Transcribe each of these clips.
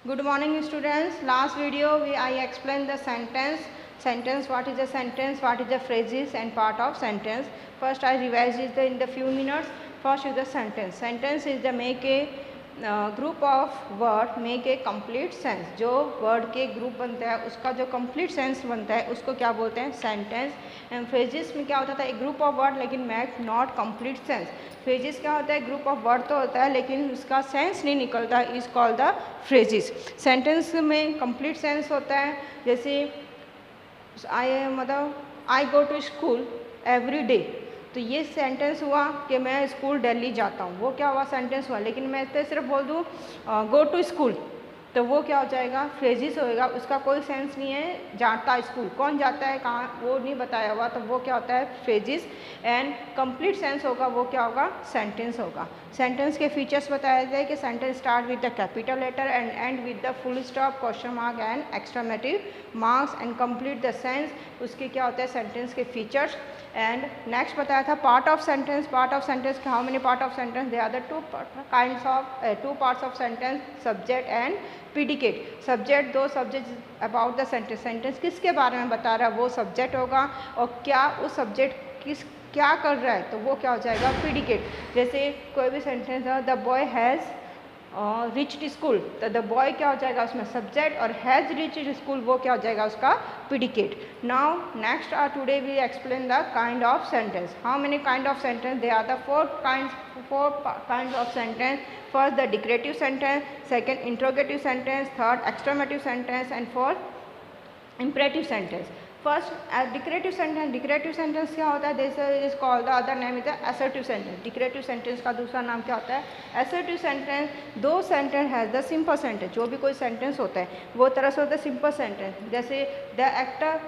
Good morning students. Last video I explained the sentence, what is a sentence, what is the phrases and part of sentence. First I revised it in the few minutes. First is the sentence. Sentence is the make a group of word make a complete sense. जो word के group बनता है उसका जो complete sense बनता है उसको क्या बोलते हैं, sentence. एंड phrases में क्या होता था, एक group of word लेकिन make not complete sense. phrases क्या होता है, ग्रुप ऑफ वर्ड तो होता है लेकिन उसका सेंस नहीं निकलता, is called the phrases. Sentence में कंप्लीट सेंस होता है, जैसे I go to school every day, तो ये सेंटेंस हुआ कि मैं स्कूल डेली जाता हूँ, वो क्या हुआ, सेंटेंस हुआ. लेकिन मैं तो सिर्फ बोल दूँ गो टू स्कूल, तो वो क्या हो जाएगा, फ्रेजिस होएगा, उसका कोई सेंस नहीं है. जाता स्कूल, कौन जाता है, कहाँ, वो नहीं बताया हुआ, तो वो क्या होता है, फ्रेजिस. एंड कंप्लीट सेंस होगा, वो क्या होगा, सेंटेंस होगा. सेंटेंस के फीचर्स बताए थे कि sentence start with the capital letter and end with the full stop, question mark and exclamative marks and complete the sense. उसके क्या होता है, सेंटेंस के फीचर्स. एंड नेक्स्ट बताया था part of sentence. Part of sentence, how many part of sentence, they are the two parts of sentence, subject and predicate. Subject, दो subject about the sentence, sentence किसके बारे में बता रहा है वो सब्जेक्ट होगा, और क्या उस सब्जेक्ट किस क्या कर रहा है तो वो क्या हो जाएगा, प्रीडिकेट. जैसे कोई भी सेंटेंस है, the boy has reached school, तो द बॉय क्या हो जाएगा उसमें सब्जेक्ट, और हैज़ रिच्ड स्कूल वो क्या हो जाएगा उसका predicate. Now next are today we explain the kind of sentence. How many kind of sentence, they are the four kinds of sentence. First the declarative sentence, second interrogative sentence, third exclamative sentence, and fourth imperative sentence. First declarative sentence. Declarative sentence क्या होता है, this is called the other name is the assertive sentence. Declarative sentence का दूसरा नाम क्या होता है, assertive sentence. दो sentence has the simple sentence, जो भी कोई सेंटेंस होता है वो तरह से होता है सिंपल सेंटेंस. जैसे द एक्टर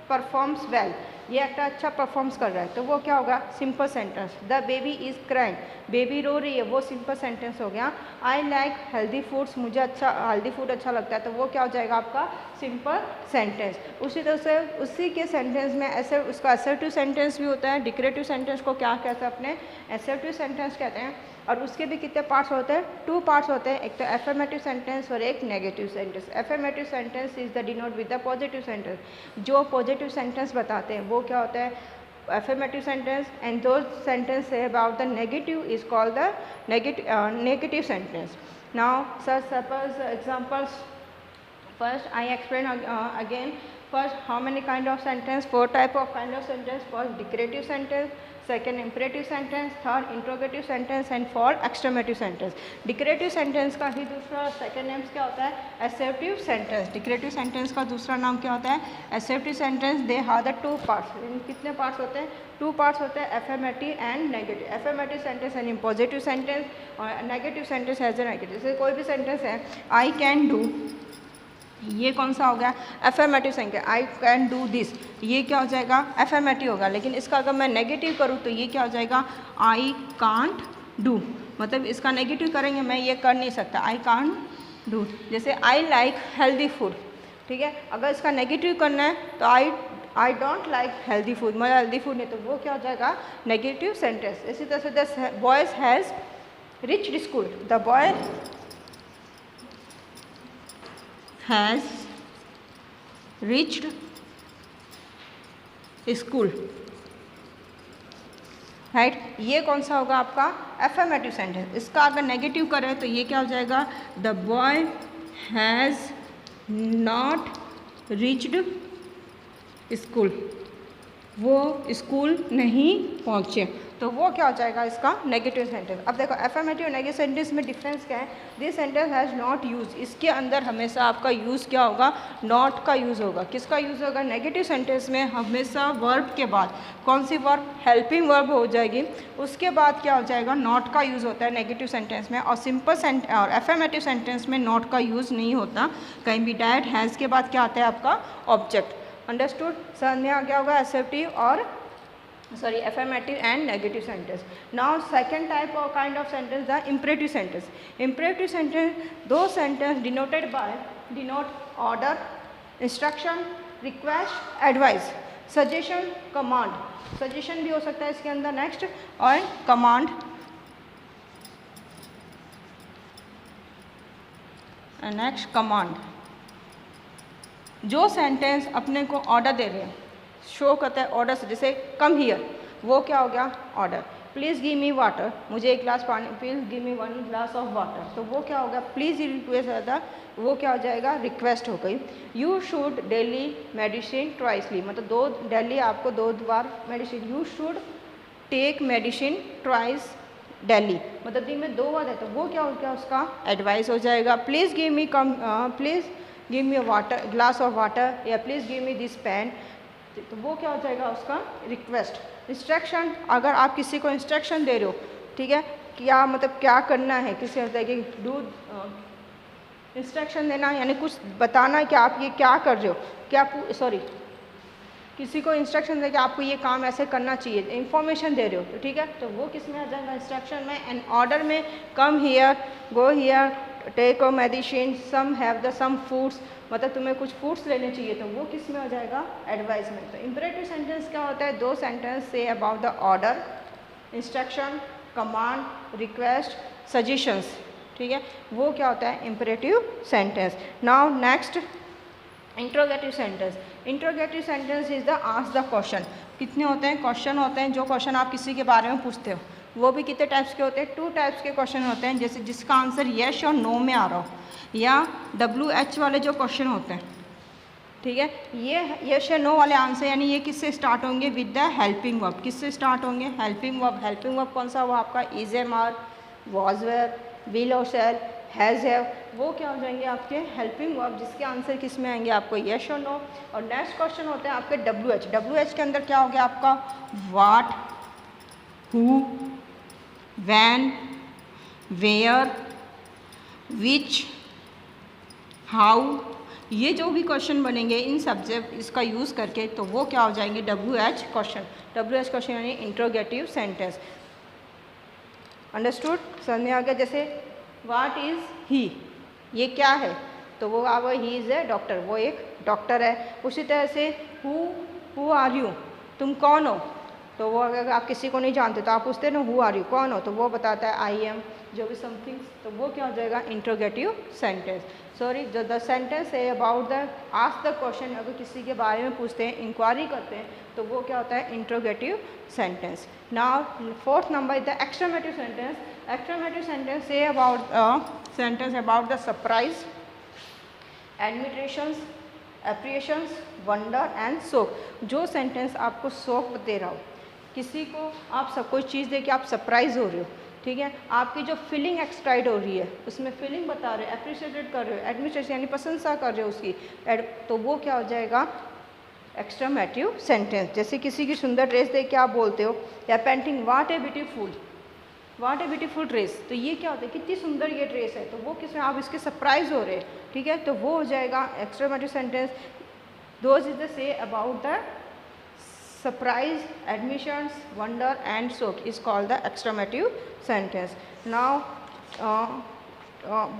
परफॉर्म्स वेल, ये एक्टर अच्छा परफॉर्म्स कर रहा है तो वो क्या होगा, simple sentence. The baby is crying, baby रो रही है, वो सिंपल सेंटेंस हो गया. आई लाइक हेल्दी फूड्स, मुझे अच्छा हेल्दी फूड अच्छा लगता है, तो वो क्या हो जाएगा आपका सिंपल सेंटेंस. उसी तरह से उसी के सेंटेंस में ऐसे उसका असर्टिव सेंटेंस भी होता है. डिक्रेटिव सेंटेंस को क्या कहते हैं अपने, असर्टिव सेंटेंस कहते हैं. और उसके भी कितने पार्ट्स होते हैं, टू पार्ट्स होते हैं, एक तो एफर्मेटिव सेंटेंस और एक negative sentence. Affirmative sentence is the denote with the positive sentence. जो पॉजिटिव सेंटेंस बताते हैं वो क्या होता है, affirmative sentence, and those sentence say about the negative is called the negative sentence. Now such suppose examples. First I explain again. First, how many kind of sentence, four type of kind of sentence. First declarative sentence, second imperative sentence, third interrogative sentence, and fourth exclamative sentence. Declarative sentence का ही दूसरा second name क्या होता है, assertive sentence. Declarative sentence का दूसरा नाम क्या होता है, assertive sentence. They have the two parts. कितने पार्ट्स होते हैं, टू पार्ट्स होते हैं, affirmative and negative. Affirmative sentence and positive sentence, और negative sentence has a negative. जैसे कोई भी सेंटेंस है, आई कैन डू, ये कौन सा हो गया, affirmative sentence. I can do this, ये क्या हो जाएगा, एफर्मेटिव होगा. लेकिन इसका अगर मैं नेगेटिव करूँ तो ये क्या हो जाएगा, आई कांट डू. मतलब इसका नेगेटिव करेंगे, मैं ये कर नहीं सकता, आई कांट डू. जैसे आई लाइक हेल्दी फूड, ठीक है. अगर इसका नेगेटिव करना है तो I don't like healthy food, मतलब हेल्दी फूड नहीं, तो वो क्या हो जाएगा, नेगेटिव सेंटेंस. इसी तरह से the boys has reached school, the boy has reached school, right. ये कौन सा होगा आपका, एफर्मेटिव सेंटेंस. इसका अगर नेगेटिव करें तो ये क्या हो जाएगा, the boy has not reached school, वो स्कूल नहीं पहुँचे, तो वो क्या हो जाएगा इसका नेगेटिव सेंटेंस. अब देखो एफर्मेटिव और नेगेटिव सेंटेंस में डिफरेंस क्या है. This sentence has not use, इसके अंदर हमेशा आपका यूज़ क्या होगा, नॉट का यूज़ होगा. किसका यूज़ होगा, नेगेटिव सेंटेंस में हमेशा वर्ब के बाद कौन सी वर्ब, हेल्पिंग वर्ब हो जाएगी, उसके बाद क्या हो जाएगा, नॉट का यूज़ होता है नेगेटिव सेंटेंस में. और सिंपल और एफर्मेटिव सेंटेंस में नॉट का यूज़ नहीं होता. कहीं भी डायरेक्ट हैज़ के बाद क्या आता है आपका ऑब्जेक्ट. अंडरस्टूड, समझ में आ गया होगा असर्टिव और affirmative and negative sentence. Now second type or kind of sentence, the imperative sentence. Imperative sentence, those sentence denote order, instruction, request, advice, suggestion, command. suggestion भी हो सकता है इसके अंदर. next और command. नेक्स्ट कमांड, जो sentence अपने को ऑर्डर दे रहे हैं, शो करता है ऑर्डर से, जैसे कम हियर, वो क्या हो गया order. Please give me water, मुझे एक गिलास पानी, please give me 1 glass of water, तो वो क्या होगा प्लीज़ रिक्वेस्ट रहता, वो क्या हो जाएगा रिक्वेस्ट हो गई। You should daily medicine twicely, मतलब डेली आपको 2 बार medicine, you should take medicine twice daily, मतलब दिन में 2 बार है, तो वो क्या हो गया उसका एडवाइस हो जाएगा। Please give me water, glass of water, या please give me this pen, तो वो क्या हो जाएगा उसका रिक्वेस्ट। इंस्ट्रक्शन, अगर आप किसी को इंस्ट्रक्शन दे रहे हो, ठीक है, क्या मतलब क्या करना है, किसी होता कि डू इंस्ट्रक्शन देना यानी कुछ बताना कि आप ये क्या कर रहे हो, क्या किसी को इंस्ट्रक्शन दे कि आपको ये काम ऐसे करना चाहिए, इंफॉर्मेशन दे रहे हो, तो ठीक है, तो वो किस में आ जाएगा इंस्ट्रक्शन में। एंड ऑर्डर में come here, go here, take a medicine, some have the some foods, मतलब तुम्हें कुछ फूड्स लेने चाहिए, तो वो किस में हो जाएगा एडवाइस में। तो इंपरेटिव सेंटेंस क्या होता है, 2 सेंटेंस से about the order, instruction, command, request, suggestions, ठीक है, वो क्या होता है imperative sentence. Now next interrogative sentence. Interrogative sentence is the ask the question. कितने होते हैं क्वेश्चन होते हैं, जो क्वेश्चन आप किसी के बारे में पूछते हो, वो भी कितने टाइप्स के होते हैं, 2 टाइप्स के क्वेश्चन होते हैं, जैसे जिसका आंसर यस और नो में आ रहा हो, या WH वाले जो क्वेश्चन होते हैं, ठीक है, ये यस या नो वाले आंसर, यानी ये किससे स्टार्ट होंगे विद द हेल्पिंग वर्ब, किससे स्टार्ट होंगे हेल्पिंग वर्ब। हेल्पिंग वर्ब कौन सा, वो आपका is, am, are, was, were, will और शैल, हैज़, हैव, वो क्या हो जाएंगे आपके हेल्पिंग वर्ब, जिसके आंसर किस में आएंगे आपको यस और नो। और नेक्स्ट क्वेश्चन होते हैं आपके WH। WH के अंदर क्या हो गया आपका what, who, when, where, which, how, ये जो भी क्वेश्चन बनेंगे इन सब्जेक्ट इसका यूज़ करके, तो वो क्या हो जाएंगे WH क्वेश्चन। WH क्वेश्चन यानी इंट्रोगेटिव सेंटेंस। अंडरस्टूड, समझ में आ गया। जैसे व्हाट इज़ ही, ये क्या है, तो वो आप ही इज़ ए डॉक्टर, वो एक डॉक्टर है। उसी तरह से हु आर यू, तुम कौन हो, तो वो अगर आप किसी को नहीं जानते तो आप पूछते हैं ना हु आर यू, कौन हो, तो वो बताता है आई एम, जो भी समथिंग, तो वो क्या हो जाएगा इंट्रोगेटिव सेंटेंस। सॉरी, जो द सेंटेंस है about the ask the question, अगर किसी के बारे में पूछते हैं, इंक्वायरी करते हैं, तो वो क्या होता है interrogative sentence. Now 4th number is the exclamative sentence. Exclamative sentence से about sentence about the surprise, admirations, appreciations, wonder and shock. जो सेंटेंस आपको शॉक दे रहा हो, किसी को आप सब कोई चीज़ दे के आप सरप्राइज हो रहे हो, ठीक है, आपकी जो फीलिंग एक्सक्राइड हो रही है, उसमें फीलिंग बता रहे हो, अप्रिशिएटेड कर रहे हो, एडमिरेशन यानी प्रशंसा कर रहे हो उसकी, तो वो क्या हो जाएगा एक्सक्लेमेटिव सेंटेंस। जैसे किसी की सुंदर ड्रेस देख के आप बोलते हो, या painting what a beautiful dress, तो ये क्या होता है कितनी सुंदर ये ड्रेस है, तो वो किसमें आप इसके सरप्राइज हो रहे हैं, ठीक है, तो वो हो जाएगा exclamative sentence. Those is the say about the surprise, admissions, wonder and shock is called the exclamative sentence. Now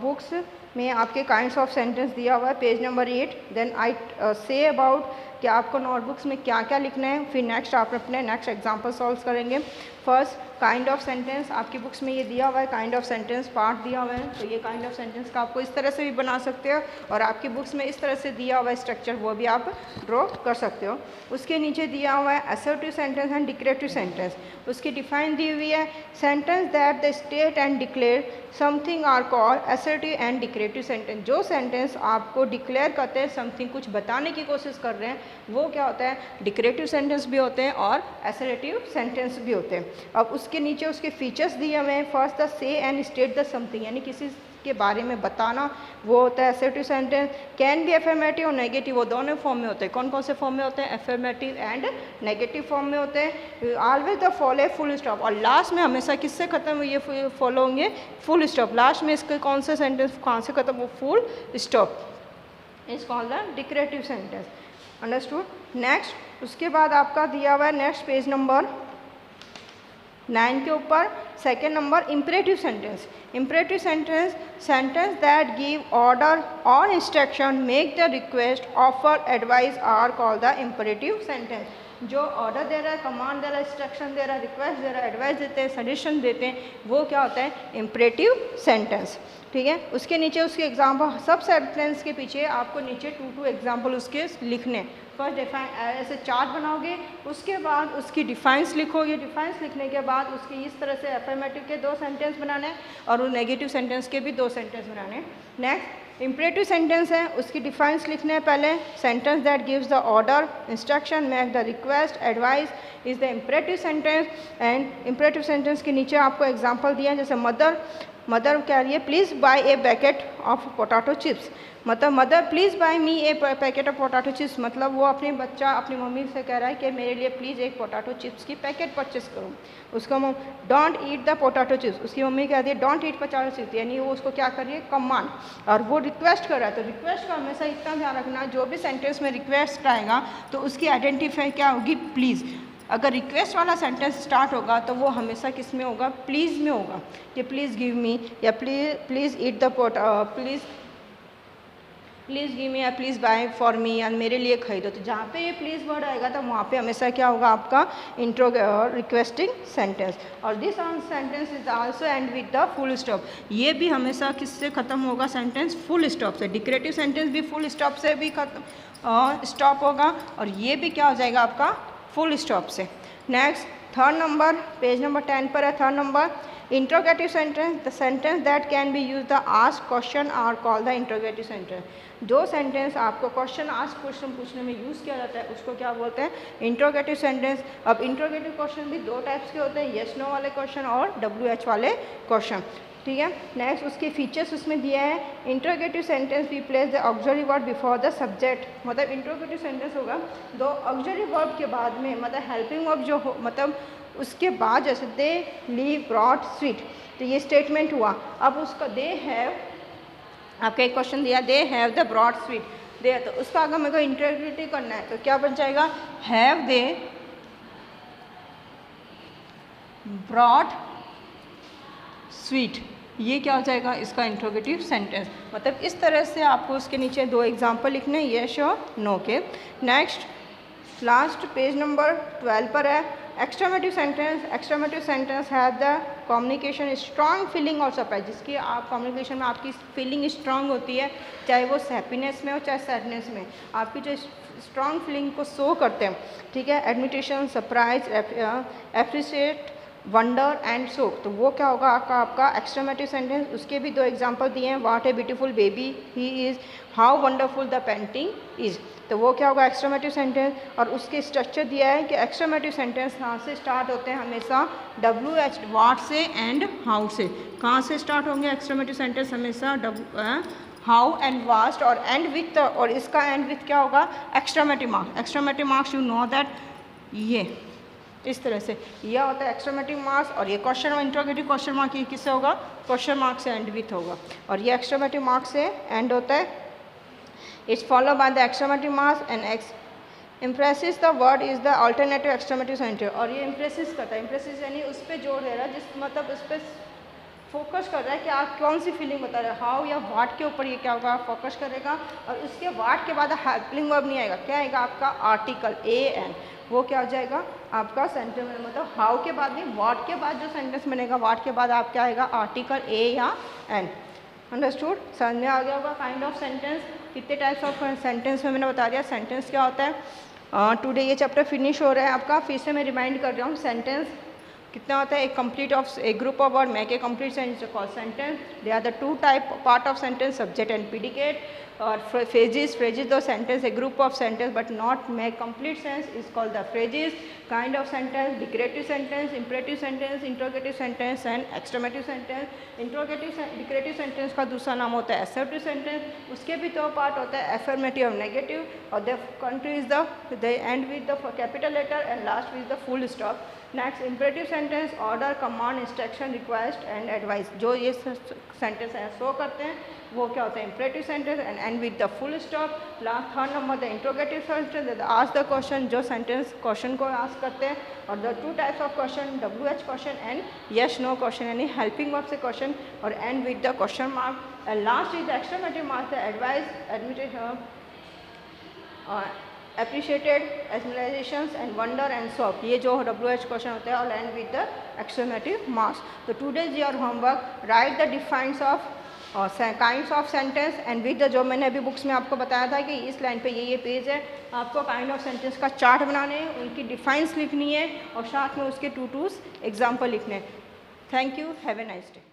books में आपके काइंड्स ऑफ सेंटेंस दिया हुआ है page number 8। Then I say about कि आपको नोटबुक्स में क्या क्या लिखना है, फिर नेक्स्ट आप अपने नेक्स्ट एग्जांपल सॉल्व करेंगे। फर्स्ट काइंड ऑफ सेंटेंस, आपकी बुक्स में ये दिया हुआ है काइंड ऑफ सेंटेंस पार्ट दिया हुआ है, तो ये काइंड ऑफ सेंटेंस का आपको इस तरह से भी बना सकते हो, और आपकी बुक्स में इस तरह से दिया हुआ है स्ट्रक्चर, वो भी आप ड्रॉ कर सकते हो। उसके नीचे दिया हुआ है assertive sentence and declarative sentence, उसकी डिफाइन दी हुई है sentence that the state and declare something are called assertive and declarative sentence. जो सेंटेंस आपको डिक्लेयर करते हैं, समथिंग कुछ बताने की कोशिश कर रहे हैं, वो क्या होता है डिक्लेरेटिव सेंटेंस भी होते हैं और असर्टिव सेंटेंस भी होते हैं। अब उसके नीचे उसके फीचर्स दिए हुए हैं। फर्स्ट द से एंड स्टेट द समथिंग, यानी किसी के बारे में बताना, वो होता है assertive sentence. Can be affirmative और नेगेटिव, वो दोनों फॉर्म में होते हैं। कौन कौन से फॉर्म में होते हैं, अफर्मेटिव एंड नेगेटिव फॉर्म में होते हैं। Always the follow full stop, और लास्ट में हमेशा किससे खत्म हुए ये फॉलो होंगे फुल स्टॉप। लास्ट में इसके कौन से सेंटेंस कहाँ से खत्म हो full stop, is called the declarative sentence. Understood. Next उसके बाद आपका दिया हुआ है नेक्स्ट पेज नंबर 9 के ऊपर second number imperative sentence. Imperative sentence sentence that give order और instruction, make the request, offer advice are called the imperative sentence. जो ऑर्डर दे रहा है, कमांड दे रहा है, इंस्ट्रक्शन दे रहा है, रिक्वेस्ट दे रहा है, एडवाइस देते हैं, सजेशन देते हैं, वो क्या होता है? Imperative sentence. ठीक है, उसके नीचे उसके एग्जाम्पल, सब सेंटेंस के पीछे आपको नीचे 2 एग्जाम्पल उसके लिखने। फर्स्ट डिफाइन ऐसे चार्ट बनाओगे, उसके बाद उसकी डिफाइंस लिखोगे, डिफाइंस लिखने के बाद उसकी इस तरह से अफर्मेटिव के 2 सेंटेंस बनाने और नेगेटिव सेंटेंस के भी 2 सेंटेंस बनाने। नेक्स्ट इम्परेटिव सेंटेंस है, उसकी डिफाइंस लिखने हैं पहले। Sentence that gives the order, instruction, make the request, advice is the imperative sentence. And imperative sentence के नीचे आपको एग्जाम्पल दिया है, जैसे मदर कह रही है please buy a packet of potato chips, मतलब mother please buy me a packet of potato chips, मतलब वो अपनी बच्चा अपनी मम्मी से कह रहा है कि मेरे लिए प्लीज़ एक पोटैटो चिप्स की पैकेट परचेस करो। उसका don't eat the potato chips, उसकी मम्मी कहती है डोंट ईट पोटैटो चिप्स, यानी वो उसको क्या कर रही है? कमांड। और वो रिक्वेस्ट कर रहा है, तो रिक्वेस्ट का हमेशा इतना ध्यान रखना, जो भी सेंटेंस में रिक्वेस्ट आएगा तो उसकी आइडेंटिफाई क्या होगी? प्लीज़। अगर रिक्वेस्ट वाला सेंटेंस स्टार्ट होगा तो वो हमेशा किस में होगा? प्लीज़ में होगा, कि प्लीज़ गिव मी, या please eat the please give मी, या प्लीज़ बाय फॉर मी, या मेरे लिए खरीदो। तो जहाँ पे ये प्लीज़ वर्ड आएगा तो वहाँ पे हमेशा क्या होगा? आपका इंट्रो रिक्वेस्टिंग सेंटेंस। और this sentence is also and with the full stop, ये भी हमेशा किससे ख़त्म होगा? सेंटेंस फुल स्टॉप से। डिक्रेटिव सेंटेंस भी फुल स्टॉप से भी खत्म स्टॉप होगा, और ये भी क्या हो जाएगा आपका? फुल स्टॉप से। Next third number, page number 10 पर है third number, interrogative sentence, the sentence that can be use the ask question और कॉल द इंट्रोगेटिव सेंटेंस। जो सेंटेंस आपको क्वेश्चन आस्क क्वेश्चन पूछने में यूज़ किया जाता है उसको क्या बोलते हैं? Interrogative sentence. अब इंट्रोगेटिव क्वेश्चन भी 2 टाइप्स के होते हैं, येस नो वाले क्वेश्चन और WH वाले क्वेश्चन। ठीक है, नेक्स्ट उसके फीचर्स उसमें दिया है। Interrogative sentence we place the auxiliary word before the subject, मतलब इंट्रोगेटिव सेंटेंस होगा 2 ऑक्सिलरी वर्ब के बाद में, मतलब हेल्पिंग वर्ब जो हो, मतलब उसके बाद, जैसे दे लीव ब्रॉट स्वीट, तो ये स्टेटमेंट हुआ। अब उसका दे हैव, आपका एक क्वेश्चन दिया they have the brought sweet, they, तो उसका अगर मेरे को इंट्रोगेटिव करना है तो क्या बन जाएगा? हैव दे ब्रॉट स्वीट, ये क्या हो जाएगा? इसका इंट्रोगेटिव सेंटेंस। मतलब इस तरह से आपको उसके नीचे 2 एग्जाम्पल लिखने हैं, यस और नो के। नेक्स्ट लास्ट पेज नंबर 12 पर है exclamative sentence. Exclamative sentence have the communication strong feeling और सरप्राइज, जिसकी आप कम्युनिकेशन में आपकी फीलिंग स्ट्रॉन्ग होती है, चाहे वो हैप्पीनेस में हो चाहे सैडनेस में, आपकी जो स्ट्रॉन्ग फीलिंग को शो करते हैं। ठीक है, एडमिटेशन, सरप्राइज, एप्रिशिएट, वंडर एंड शोक, तो वो क्या होगा आपका एक्सक्लेमेटिव सेंटेंस। उसके भी 2 एग्जांपल दिए हैं, what a beautiful baby he is, how wonderful the painting is, तो वो क्या होगा? Exclamative sentence. और उसके स्ट्रक्चर दिया है कि एक्सक्लेमेटिव सेंटेंस कहाँ से स्टार्ट होते हैं? हमेशा WH, व्हाट से एंड हाउ से। कहाँ से स्टार्ट होंगे एक्सक्लेमेटिव सेंटेंस? हमेशा हाउ एंड वास्ट, और एंड विथ, और इसका एंड विथ क्या होगा? Exclamative marks. Exclamative marks you know that, ये इस तरह से यह होता है एक्सक्लेमेटिव मार्क्स। और ये क्वेश्चन इंट्रोगेटिव क्वेश्चन मार्क ये किससे होगा? क्वेश्चन मार्क से एंड विथ होगा, और ये एक्सक्लेमेटिव मार्क से एंड होता है। It's follow by the exclamative marks and emphasis the word is the alternative exclamative sentence. और ये इम्प्रेसिस करता है, इम्प्रेसिस यानी उस पर जोर दे रहा है, जिस मतलब उस पर फोकस कर रहा है कि आप कौन सी फीलिंग बता रहे हैं। हाउ या वाट के ऊपर ये क्या होगा? फोकस करेगा। और उसके वाट के बाद हेल्पिंग वर्ब नहीं आएगा, क्या आएगा? आपका आर्टिकल एन, वो क्या हो जाएगा? आपका सेंटेंस में, मतलब हाउ के बाद नहीं, वाट के बाद जो सेंटेंस बनेगा, वाट के बाद आप क्या आएगा? आर्टिकल ए या एन। अंडरस्टूड? समझ में आ गया होगा काइंड ऑफ सेंटेंस। कितने टाइप्स ऑफ सेंटेंस में मैंने बता दिया, सेंटेंस क्या होता है। टुडे ये चैप्टर फिनिश हो रहा है आपका, फिर से मैं रिमाइंड कर रहा हूँ। सेंटेंस कितना होता है? एक complete of a group of word make a complete sentence called sentence. They are the 2 type part of sentence, subject and predicate. और phrases दो sentence, a group of sentence but not make complete sense is called the phrases। Kind of sentence, declarative sentence, imperative sentence, interrogative sentence and exclamative sentence. Declarative sentence का दूसरा नाम होता है assertive sentence. उसके भी 2 part होता है, affirmative और नेगेटिव। और the country is the end with the capital letter and last with the full stop. Next imperative sentence, order, command, instruction, request and advice, जो ये सेंटेंस है शो करते हैं वो क्या होता है? Imperative sentence end with the full stop. Last third number the interrogative sentence, ask the question, जो सेंटेंस क्वेश्चन को आस्क करते हैं। और the 2 types of question, WH question and yes no question, यानी हेल्पिंग वर्ब से question, और end with the question mark. And last is the exclamative mark, the advice, admiration, appreciated, analyzations and wonder and shock, ये जो WH question होता है, और end with the exclamative marks. तो today's your homework, write the defines of kinds of sentence end with जो मैंने अभी books में आपको बताया था कि इस लाइन पे ये पेज है, आपको काइंड ऑफ सेंटेंस का चार्ट बनाने हैं, उनकी डिफाइंस लिखनी है और साथ में उसके 2 एग्जाम्पल लिखने हैं. Thank you, have a nice day.